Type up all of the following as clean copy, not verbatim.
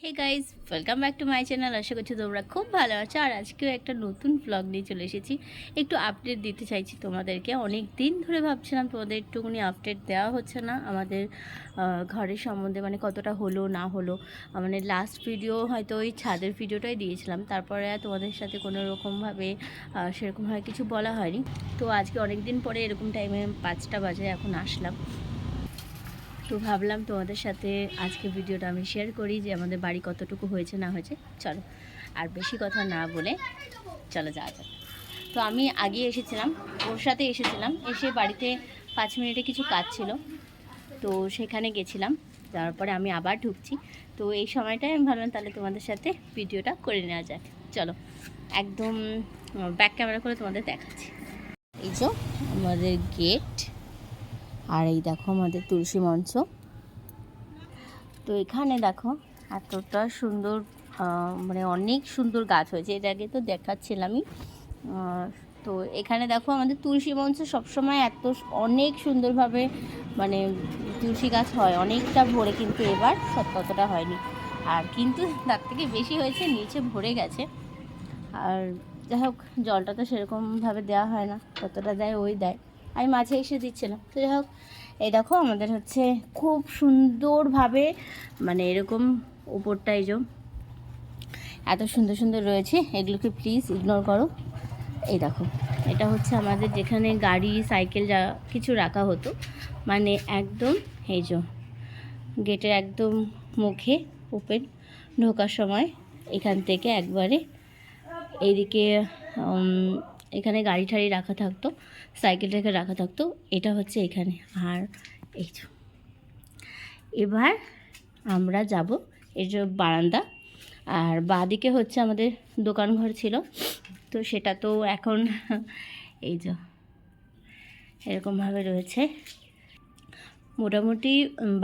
Hey guys, welcome back to my channel. আশা করছি তোমরা খুব ভালো আছো। আর আজকেও একটা নতুন ব্লগ নিয়ে চলে এসেছি। একটু আপডেট দিতে চাইছি তোমাদেরকে। অনেক দিন ধরে ভাবছিলাম তোমাদের একটুখানি আপডেট দেওয়া হচ্ছে না আমাদের ঘরের সম্বন্ধে, মানে কতটা হলো না হলো। মানে লাস্ট ভিডিও হয়তো ওই ছাদের ভিডিওটাই দিয়েছিলাম, তারপরে তোমাদের সাথে কোনো রকমভাবে সেরকমভাবে কিছু বলা হয়নি। তো আজকে অনেক দিন পরে এরকম টাইমে 5টা বাজে এখন আসলাম। তো ভাবলাম তোমাদের সাথে আজকে ভিডিওটা আমি শেয়ার করি যে আমাদের বাড়ি কতটুকু হয়েছে না হয়েছে। চলো আর বেশি কথা না বলে চলো যাওয়া যাক। তো আমি আগে এসেছিলাম, ওর সাথে এসেছিলাম, এসে বাড়িতে 5 মিনিটে কিছু কাজ ছিল, তো সেখানে গেছিলাম। তারপরে আমি আবার ঢুকছি। তো এই সময়টায় আমি ভাবলাম তাহলে তোমাদের সাথে ভিডিওটা করে নেওয়া যাক। চলো একদম ব্যাক ক্যামেরা করে তোমাদের দেখাচ্ছি। এই যে আমাদের গেট, আর এই দেখো আমাদের তুলসী মঞ্চ। তো এখানে দেখো এতটা সুন্দর, মানে অনেক সুন্দর গাছ হয়েছে। এর আগে তো দেখাচ্ছিলামই। তো এখানে দেখো আমাদের তুলসী মঞ্চ সবসময় এত অনেক সুন্দরভাবে, মানে তুলসী গাছ হয় অনেকটা ভরে, কিন্তু এবার ততটা হয়নি। আর কিন্তু তার থেকে বেশি হয়েছে, নিচে ভরে গেছে। আর যাই হোক, জলটা তো সেরকমভাবে দেওয়া হয় না, কতটা দেয় ওই দেয়, আমি মাঝে এসে দিচ্ছিলাম। তো যাই হোক, এই দেখো আমাদের হচ্ছে খুব সুন্দরভাবে, মানে এরকম উপরটাই যে এত সুন্দর সুন্দর রয়েছে, এগুলোকে প্লিজ ইগনোর করো। এই দেখো, এটা হচ্ছে আমাদের যেখানে গাড়ি সাইকেল যা কিছু রাখা হতো, মানে একদম এই যে গেটের একদম মুখে ওপেন ঢোকার সময় এখান থেকে একবারে এইদিকে এখানে গাড়ি ঠাড়ি রাখা থাকতো, সাইকেলটাকে রাখা থাকতো। এটা হচ্ছে এখানে। আর এই যে এবার আমরা যাব, এই যে বারান্দা, আর বাঁদিকে হচ্ছে আমাদের দোকানঘর ছিল, তো সেটা তো এখন এই যে এরকমভাবে রয়েছে। মোটামুটি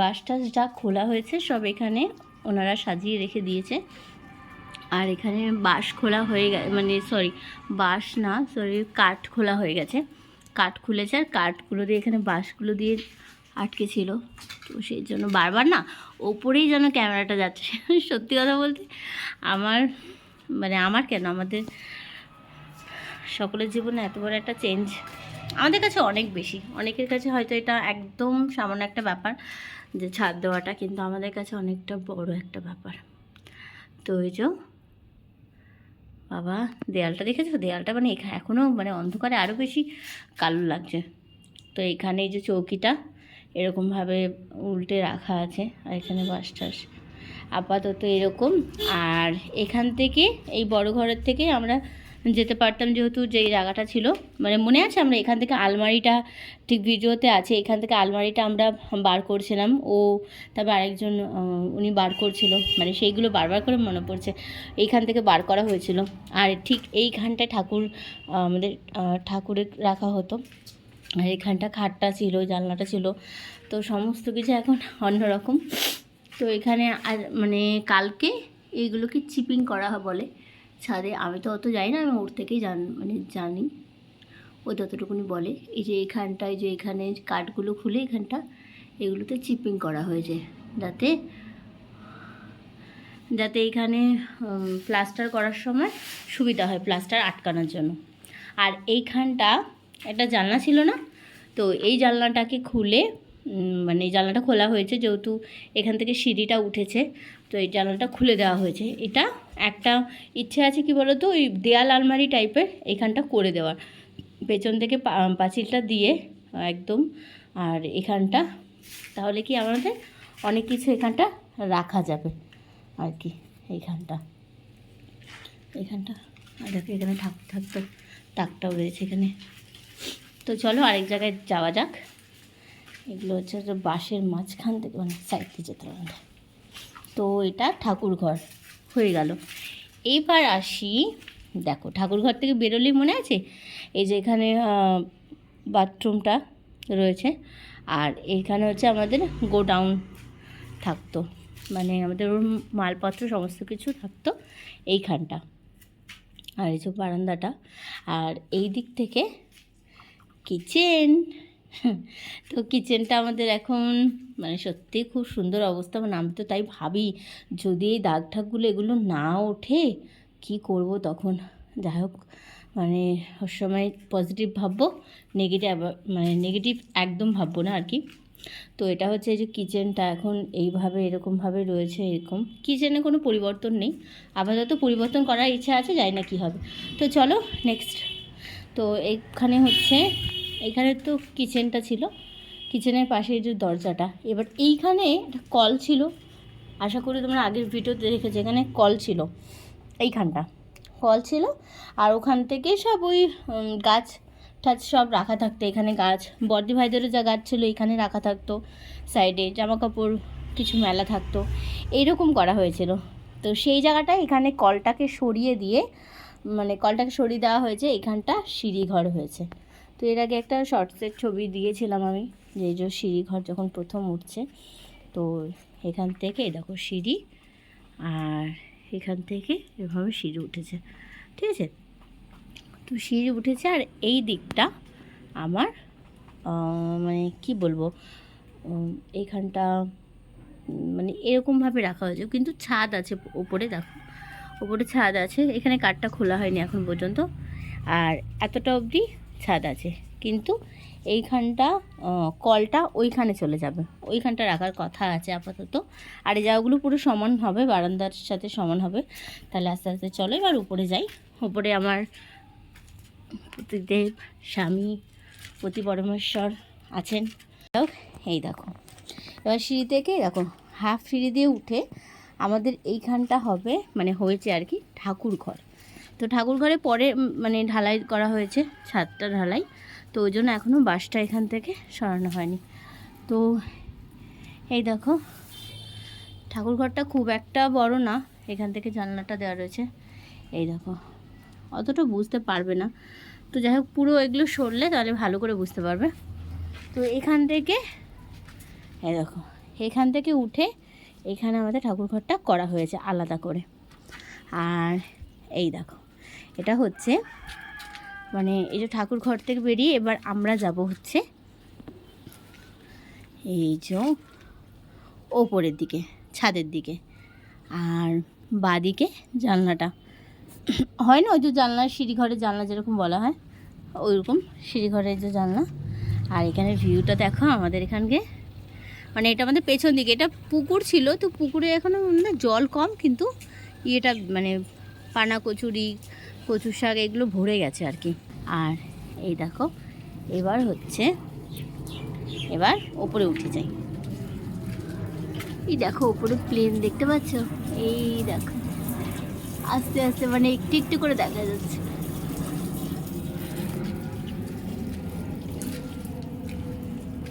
বাস টাস যা খোলা হয়েছে সব এখানে ওনারা সাজিয়ে রেখে দিয়েছে। আর এখানে বাঁশ খোলা হয়ে গেছে, মানে বাঁশ না, কাঠ খোলা হয়ে গেছে। কাঠ খুলেছে, আর কাঠগুলো দিয়ে এখানে বাঁশগুলো দিয়ে আটকে ছিল। তো সেই জন্য বারবার না ওপরেই যেন ক্যামেরাটা যাচ্ছে। সত্যি কথা বলতে আমার কেন, আমাদের সকলের জীবনে এত বড় একটা চেঞ্জ আমাদের কাছে অনেক বেশি। অনেকের কাছে হয়তো এটা একদম সামান্য একটা ব্যাপার যে ছাদ দেওয়াটা, কিন্তু আমাদের কাছে অনেকটা বড় একটা ব্যাপার। তো এই যে বাবা, দেয়ালটা দেখেছো? দেয়ালটা মানে এখনও মানে অন্ধকারে আরও বেশি কালো লাগছে। তো এখানে এই যে চৌকিটা এরকমভাবে উল্টে রাখা আছে, আর এখানে বাঁশ টাস আপাতত এরকম। আর এখান থেকে এই বড় ঘরের থেকে আমরা যেতে পারতাম, যেহেতু যেই জায়গাটা ছিল, মানে মনে আছে আমরা এখান থেকে আলমারিটা, ঠিক ভিডিওতে আছে, এখান থেকে আলমারিটা আমরা বার করছিলাম। তারপর আরেকজন উনি বার করছিল, মানে সেইগুলো বারবার করে মনে পড়ছে, এইখান থেকে বার করা হয়েছিল। আর ঠিক এইখানটায় আমাদের ঠাকুরের রাখা হতো, আর এখানটা খাটটা ছিল, জানলাটা ছিল। তো সমস্ত কিছু এখন অন্যরকম। তো এখানে আর মানে কালকে এইগুলোকে চিপিং করা বলে ছাদে। আমি তো অত জানি না, আমি ওর থেকেই জানি, ও ততটুকুনি বলে। এই যে এইখানটায়, যে এখানে কাঠগুলো খুলে এখানটা এগুলোতে চিপিং করা হয়েছে, যাতে এইখানে প্লাস্টার করার সময় সুবিধা হয়, প্লাস্টার আটকানোর জন্য। আর এইখানটা একটা জানলা ছিল না, তো এই জানলাটাকে খুলে, মানে এই জানলাটা খোলা হয়েছে যেহেতু এখান থেকে সিঁড়িটা উঠেছে, তো এই জানলাটা খুলে দেওয়া হয়েছে। এটা একটা ইচ্ছে আছে কি বলো তো, ওই দেয়াল আলমারি টাইপের এখানটা করে দেওয়ার, পেছন থেকে পাঁচিলটা দিয়ে একদম। আর এখানটা তাহলে কি আমাদের অনেক কিছু এখানটা রাখা যাবে আর কি। এইখানটা আর দেখো এখানে ঠাকুর থাকতো, তাকটাও রয়েছে এখানে। তো চলো আরেক জায়গায় যাওয়া যাক। এগুলো হচ্ছে বাঁশের মাঝখান থেকে, মানে সাইড দিয়ে যেতে হবে। তো এটা ঠাকুর ঘর হয়ে গেল। এইবার আসি, দেখো ঠাকুর ঘর থেকে বেরোলেই মনে আছে এই যে এখানে বাথরুমটা রয়েছে, আর এইখানে হচ্ছে আমাদের গোডাউন থাকতো, মানে আমাদের ওর মালপত্র সমস্ত কিছু থাকতো এইখানটা। আর এই যে বারান্দাটা, আর এই দিক থেকে কিচেন। তো কিচেনটা আমাদের এখন মানে সত্যিই খুব সুন্দর অবস্থা। মানে আমি তো তাই ভাবি যদি এই দাগ ঠাকগুলো এগুলো না ওঠে কি করব তখন। যাই হোক, মানে সবসময় পজিটিভ ভাববো, নেগেটিভ একদম ভাববো না আর কি। তো এটা হচ্ছে এই যে কিচেনটা এখন এইভাবে এরকমভাবে রয়েছে, এরকম কিচেনে কোনো পরিবর্তন নেই, আপাতত পরিবর্তন করার ইচ্ছা আছে, জানি না কী হবে। তো চলো নেক্সট। তো এইখানে তো কিচেনটা ছিল, কিচেনের পাশে এই যে দরজাটা। এবার এইখানে একটা কল ছিল, আশা করি তোমরা আগের ভিডিওতে দেখেছো, এখানে কল ছিল, এইখানটা কল ছিল। আর ওখান থেকে সব ওই গাছ টাছ সব রাখা থাকতো এখানে, গাছ বর্দি ভাইদেরও যা গাছ ছিল এখানে রাখা থাকতো, সাইডে জামা কাপড় কিছু মেলা থাকতো, এইরকম করা হয়েছিল। তো সেই জায়গাটায় এখানে কলটাকে সরিয়ে দেওয়া হয়েছে, এখানটা সিঁড়িঘর হয়েছে। তো এর আগে একটা শর্টসের ছবি দিয়েছিলাম আমি, যে যে সিঁড়িঘর যখন প্রথম উঠছে। তো এখান থেকে দেখো সিঁড়ি, আর এখান থেকে এভাবে সিঁড়ি উঠেছে, ঠিক আছে। তো সিঁড়ি উঠেছে, আর এই দিকটা আমার মানে কি বলবো, এইখানটা মানে এরকমভাবে রাখা হয়েছে, কিন্তু ছাদ আছে ওপরে, দেখো ওপরে ছাদ আছে, এখানে কাঠটা খোলা হয়নি এখন পর্যন্ত, আর এতটা অবধি ছাদ আছে। কিন্তু এইখানটা কলটা ওইখানে চলে যাবে, ওইখানটা রাখার কথা আছে আপাতত। আর এই জায়গাগুলো পুরো সমান হবে, বারান্দার সাথে সমান হবে। তাহলে আস্তে আস্তে চলো এবার উপরে যাই। উপরে আমার পতিদেব স্বামী পতি পরমেশ্বর আছেন। এই দেখো, এবার সিঁড়ি থেকে দেখো হাফ সিঁড়ি দিয়ে উঠে আমাদের এইখানটা হবে, মানে হয়েছে আর কি ঠাকুর ঘর। তো ঠাকুর ঘরে পরে মানে ঢালাই করা হয়েছে, ছাদটা ঢালাই, তো ওই জন্য এখনও বাঁশটা এখান থেকে সরানো হয়নি। তো এই দেখো ঠাকুর ঘরটা খুব একটা বড় না, এখান থেকে জানলাটা দেওয়া রয়েছে। এই দেখো অতটা বুঝতে পারবে না, তো যাই হোক পুরো এগুলো সরলে তাহলে ভালো করে বুঝতে পারবে। তো এখান থেকে এই দেখো, এখান থেকে উঠে এখানে আমাদের ঠাকুর ঘরটা করা হয়েছে আলাদা করে। আর এই দেখো এটা হচ্ছে মানে এই যে ঠাকুর ঘর থেকে বেরিয়ে এবার আমরা যাব হচ্ছে এই যে ওপরের দিকে, ছাদের দিকে। আর বাদিকে জানলাটা হয় না, ওই যে জানলা সিঁড়িঘরের জানলা যেরকম বলা হয় ওইরকম সিঁড়িঘরের যে জানলা। আর এখানে ভিউটা দেখো আমাদের এখানকে, মানে এটা আমাদের পেছন দিকে, এটা পুকুর ছিল, তো পুকুরে এখনও জল কম, কিন্তু ইয়েটা মানে পানা কচুরি কচুর শাক এগুলো ভরে গেছে আর কি। আর এই দেখো এবার ওপরে উঠে যাই। এই দেখো ওপরে প্লেন দেখতে পাচ্ছ, এই দেখো আস্তে আস্তে মানে একটু একটু করে দেখা যাচ্ছে।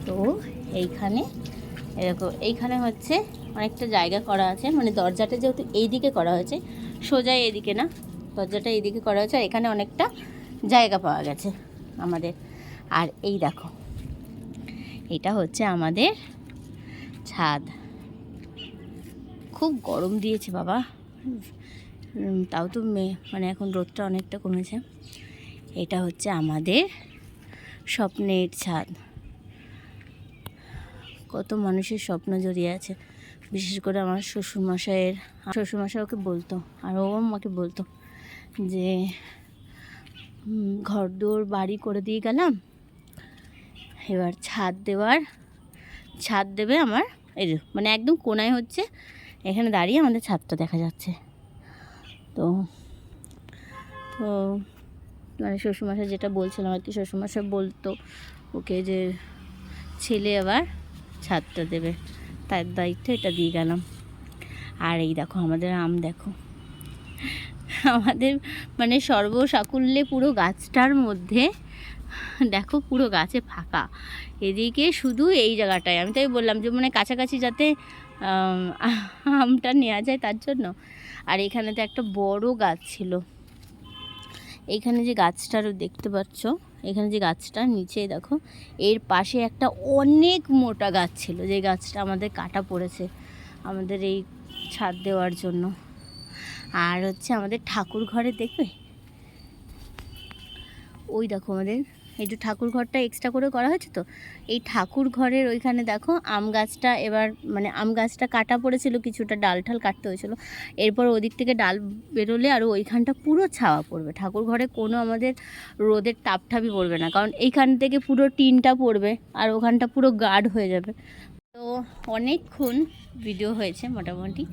তো এইখানে এরকম এইখানে হচ্ছে অনেকটা জায়গা করা আছে, মানে দরজাটা যেহেতু এইদিকে করা হয়েছে, সোজা এইদিকে না, দরজাটা এইদিকে করা হয়েছে, আর এখানে অনেকটা জায়গা পাওয়া গেছে আমাদের। আর এই দেখো এটা হচ্ছে আমাদের ছাদ। খুব গরম দিয়েছে বাবা, তাও তো মানে এখন রোদটা অনেকটা কমেছে। এটা হচ্ছে আমাদের স্বপ্নের ছাদ। কত মানুষের স্বপ্ন জড়িয়ে আছে, বিশেষ করে আমার শ্বশুরমশাই ওকে বলতো, আর ও আমাকে বলতো যে ঘর দোর বাড়ি করে দিয়ে গেলাম, এবার ছাদ দেবে আমার। এই যে মানে একদম কোনায় হচ্ছে, এখানে দাঁড়িয়ে আমাদের ছাদটা দেখা যাচ্ছে। তো তো মানে শ্বশুরমশাই যেটা বলছিলাম আর কি, শ্বশুরমশাই বলতো ওকে যে ছেলে আবার ছাদটা দেবে, তার দায়িত্ব এটা দিয়ে গেলাম। আর এই দেখো আমাদের আম, দেখো আমাদের মানে সর্বসাকুল্যে পুরো গাছটার মধ্যে দেখো পুরো গাছে ফাঁকা, এদিকে শুধু এই জায়গাটায়। আমি তাই বললাম যে মানে কাছাকাছি যাতে আমটা নেওয়া যায় তার জন্য। আর এখানে তো একটা বড় গাছ ছিল, এইখানে যে গাছটারও দেখতে পাচ্ছ, এখানে যে গাছটা নিচে দেখো, এর পাশে একটা অনেক মোটা গাছ ছিল, যে গাছটা আমাদের কাটা পড়েছে আমাদের এই ছাদ দেওয়ার জন্য। আর হচ্ছে আমাদের ঠাকুর ঘরে দেখবে ওই দেখো আমাদের এই যে ঠাকুর ঘরটা এক্সট্রা করে করা হয়েছে, তো এই ঠাকুর ঘরের ওইখানে দেখো আম গাছটা এবার মানে আম গাছটা কাটা পড়েছিল, কিছুটা ডাল ঠাল কাটতে হয়েছিল। এরপর ওদিক থেকে ডাল বেরোলে আর ওইখানটা পুরো ছাওয়া পড়বে, ঠাকুর ঘরে কোনো আমাদের রোদের তাপঠাপই পড়বে না, কারণ এইখান থেকে পুরো টিনটা পড়বে আর ওখানটা পুরো গার্ড হয়ে যাবে। তো অনেকক্ষণ ভিডিও হয়েছে মোটামুটি,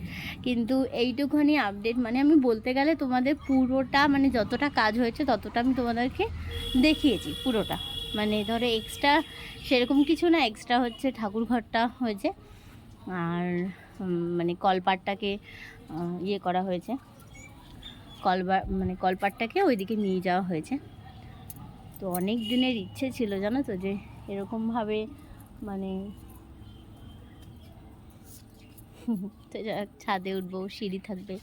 কিন্তু এইটুখানি আপডেট, মানে আমি বলতে গেলে তোমাদের পুরোটা মানে যতটা কাজ হয়েছে ততটা আমি তোমাদেরকে দেখিয়েছি পুরোটা। মানে ধরো এক্সট্রা সেরকম কিছু না, এক্সট্রা হচ্ছে ঠাকুর ঘরটা হয়েছে আর মানে কলপাটটাকে ইয়ে করা হয়েছে, কলপাটটাকে ওইদিকে নিয়ে যাওয়া হয়েছে। তো অনেক দিনের ইচ্ছে ছিল জানো তো, যে এরকমভাবে মানে তো ছাদে উঠবো, সিঁড়ি থাকবে।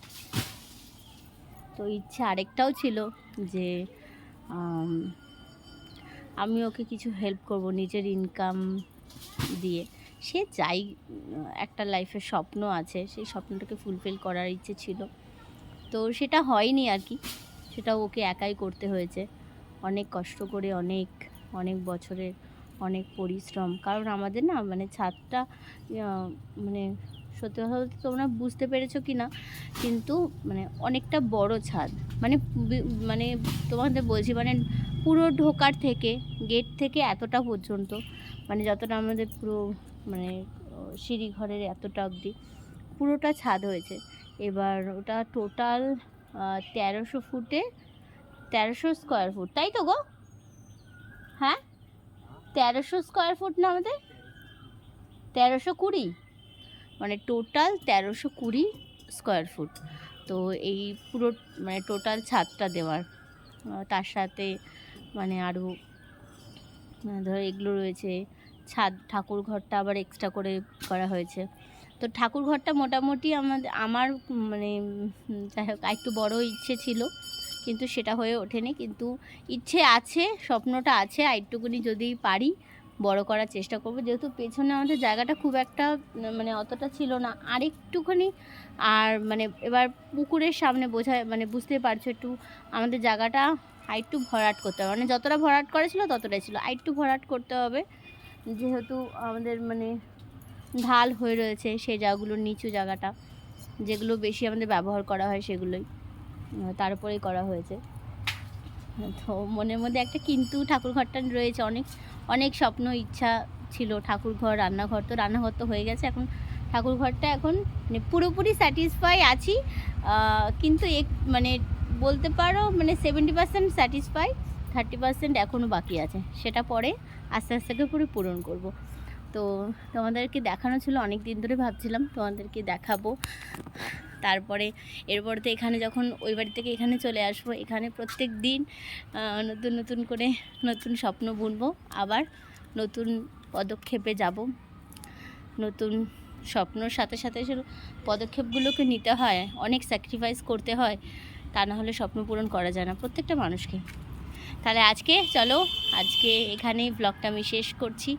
তো ইচ্ছে আরেকটাও ছিল যে আমি ওকে কিছু হেল্প করব নিজের ইনকাম দিয়ে, সে যাই একটা লাইফের স্বপ্ন আছে, সেই স্বপ্নটাকে ফুলফিল করার ইচ্ছে ছিল। তো সেটা হয়নি আর কি, সেটা ওকে একাই করতে হয়েছে, অনেক কষ্ট করে, অনেক অনেক বছরের অনেক পরিশ্রম। কারণ আমাদের না মানে ছাদটা মানে সত্যি কথা বলতে তোমরা বুঝতে পেরেছো কি না, কিন্তু মানে অনেকটা বড় ছাদ, মানে মানে তোমাদের বলছি মানে পুরো ঢোকার থেকে গেট থেকে এতটা পর্যন্ত, মানে যতটা আমাদের পুরো মানে সিঁড়ি ঘরের এতটা অবধি পুরোটা ছাদ হয়েছে। এবার ওটা টোটাল 1300 ফুটে 1300 স্কোয়ার ফুট, তাই তো গো? হ্যাঁ 1300 স্কোয়ার ফুট না আমাদের, 1320, মানে টোটাল 1320 স্কোয়ার ফুট। তো এই পুরো মানে টোটাল ছাদটা দেওয়ার, তার সাথে মানে আরও ধরো এগুলো রয়েছে, ছাদ ঠাকুর ঘরটা আবার এক্সট্রা করে করা হয়েছে। তো ঠাকুর ঘরটা মোটামুটি আমার মানে যাই হোক একটু বড় ইচ্ছে ছিল, কিন্তু সেটা হয়ে ওঠেনি, কিন্তু ইচ্ছে আছে, স্বপ্নটা আছে, আর একটুকুনি যদি পারি বড় করার চেষ্টা করব। যেহেতু পেছনে আমাদের জায়গাটা খুব একটা মানে অতটা ছিল না, আর একটুখানি, আর মানে এবার পুকুরের সামনে মানে বুঝতে পারছো একটু আমাদের জায়গাটা আরেকটু ভরাট করতে হবে, মানে যতটা ভরাট করা ছিল ততটাই ছিল, আরেকটু ভরাট করতে হবে, যেহেতু আমাদের মানে ঢাল হয়ে রয়েছে সেই জায়গাগুলোর নিচু জায়গাটা, যেগুলো বেশি আমাদের ব্যবহার করা হয় সেগুলোই তার উপরেই করা হয়েছে। তো মনের মধ্যে একটা কিন্তু ঠাকুর ঘরটা রয়েছে, অনেক অনেক স্বপ্ন ইচ্ছা ছিল, ঠাকুর ঘর, রান্নাঘর, তো রান্নাঘর তো হয়ে গেছে, এখন ঠাকুর ঘরটা এখন মানে পুরোপুরি স্যাটিসফাই আছি, কিন্তু মানে বলতে পারো মানে 70% স্যাটিসফাই, 30% এখনও বাকি আছে, সেটা পরে আস্তে আস্তে করে পূরণ করব। তো তোমাদেরকে দেখানো ছিল, অনেক দিন ধরে ভাবছিলাম তোমাদেরকে দেখাবো। তারপরে এরপর তো এখানে যখন ওই বাড়ি থেকে এখানে চলে আসবো, এখানে প্রত্যেক দিন নতুন নতুন করে নতুন স্বপ্ন বুনবো, আবার নতুন পদক্ষেপে যাব, নতুন স্বপ্নর সাথে সাথে পদক্ষেপগুলোকে নিতে হয়, অনেক স্যাক্রিফাইস করতে হয়, তা না হলে স্বপ্ন পূরণ করা যায় না প্রত্যেকটা মানুষকে। তাহলে আজকে চলো, আজকে এখানেই ব্লগটা আমি শেষ করছি,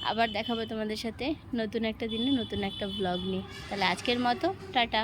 আবার দেখাবো তোমাদের সাথে নতুন একটা দিনে নতুন একটা ব্লগ নিয়ে। তাহলে আজকের মতো টাটা।